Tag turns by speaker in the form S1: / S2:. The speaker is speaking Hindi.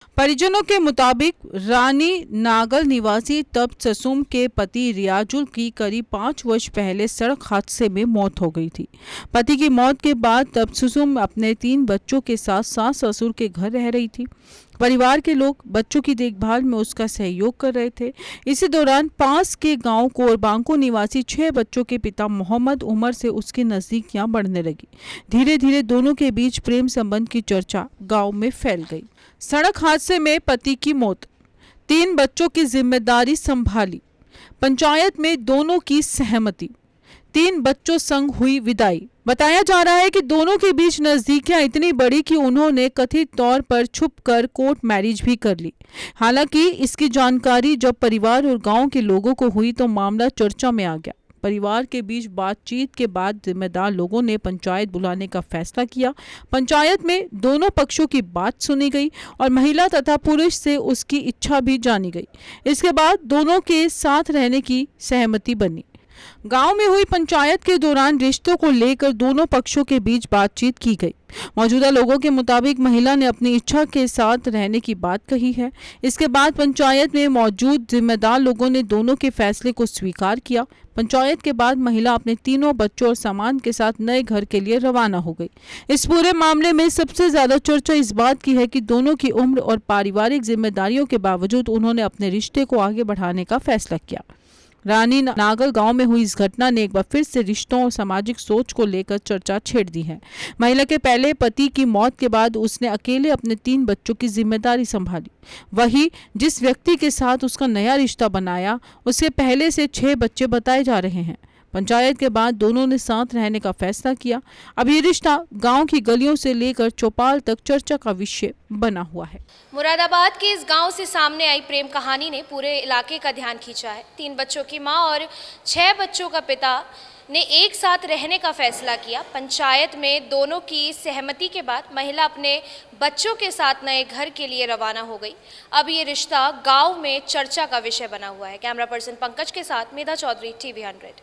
S1: परिजनों के मुताबिक रानी नागल निवासी तबसुम के पति रियाजुल की करीब 5 वर्ष पहले सड़क हादसे में मौत हो गई थी। पति की मौत के बाद तबसुम अपने 3 बच्चों के साथ सास ससुर के घर रह रही थी। परिवार के लोग बच्चों की देखभाल में उसका सहयोग कर रहे थे। इसी दौरान पास के गांव कोरबांको निवासी 6 बच्चों के पिता मोहम्मद उमर से उसकी नजदीकियां बढ़ने लगी। धीरे धीरे दोनों के बीच प्रेम संबंध की चर्चा गांव में फैल गई। सड़क हादसे में पति की मौत, 3 बच्चों की जिम्मेदारी संभाली, पंचायत में दोनों की सहमति, 3 बच्चों संग हुई विदाई। बताया जा रहा है कि दोनों के बीच नजदीकियां इतनी बड़ी कि उन्होंने कथित तौर पर छुपकर कोर्ट मैरिज भी कर ली। हालांकि इसकी जानकारी जब परिवार और गांव के लोगों को हुई तो मामला चर्चा में आ गया। परिवार के बीच बातचीत के बाद जिम्मेदार लोगों ने पंचायत बुलाने का फैसला किया। पंचायत में दोनों पक्षों की बात सुनी गई और महिला तथा पुरुष से उसकी इच्छा भी जानी गई। इसके बाद दोनों के साथ रहने की सहमति बनी। गांव में हुई पंचायत के दौरान रिश्तों को लेकर दोनों पक्षों के बीच बातचीत की गई। मौजूदा लोगों के मुताबिक महिला ने अपनी इच्छा के साथ रहने की बात कही है। इसके बाद पंचायत में मौजूद जिम्मेदार लोगों ने दोनों के फैसले को स्वीकार किया। पंचायत के बाद महिला अपने 3 बच्चों और सामान के साथ नए घर के लिए रवाना हो गई। इस पूरे मामले में सबसे ज्यादा चर्चा इस बात की है कि दोनों की उम्र और पारिवारिक जिम्मेदारियों के बावजूद उन्होंने अपने रिश्ते को आगे बढ़ाने का फैसला किया। रानी नागल गांव में हुई इस घटना ने एक बार फिर से रिश्तों और सामाजिक सोच को लेकर चर्चा छेड़ दी है। महिला के पहले पति की मौत के बाद उसने अकेले अपने 3 बच्चों की जिम्मेदारी संभाली। वही जिस व्यक्ति के साथ उसका नया रिश्ता बनाया उसके पहले से 6 बच्चे बताए जा रहे हैं। पंचायत के बाद दोनों ने साथ रहने का फैसला किया। अब ये रिश्ता गांव की गलियों से लेकर चौपाल तक चर्चा का विषय बना हुआ है।
S2: मुरादाबाद के इस गांव से सामने आई प्रेम कहानी ने पूरे इलाके का ध्यान खींचा है। 3 बच्चों की मां और 6 बच्चों का पिता ने एक साथ रहने का फैसला किया। पंचायत में दोनों की सहमति के बाद महिला अपने बच्चों के साथ नए घर के लिए रवाना हो गई। अब ये रिश्ता गांव में चर्चा का विषय बना हुआ है। कैमरा पर्सन पंकज के साथ मेधा चौधरी, TV 100।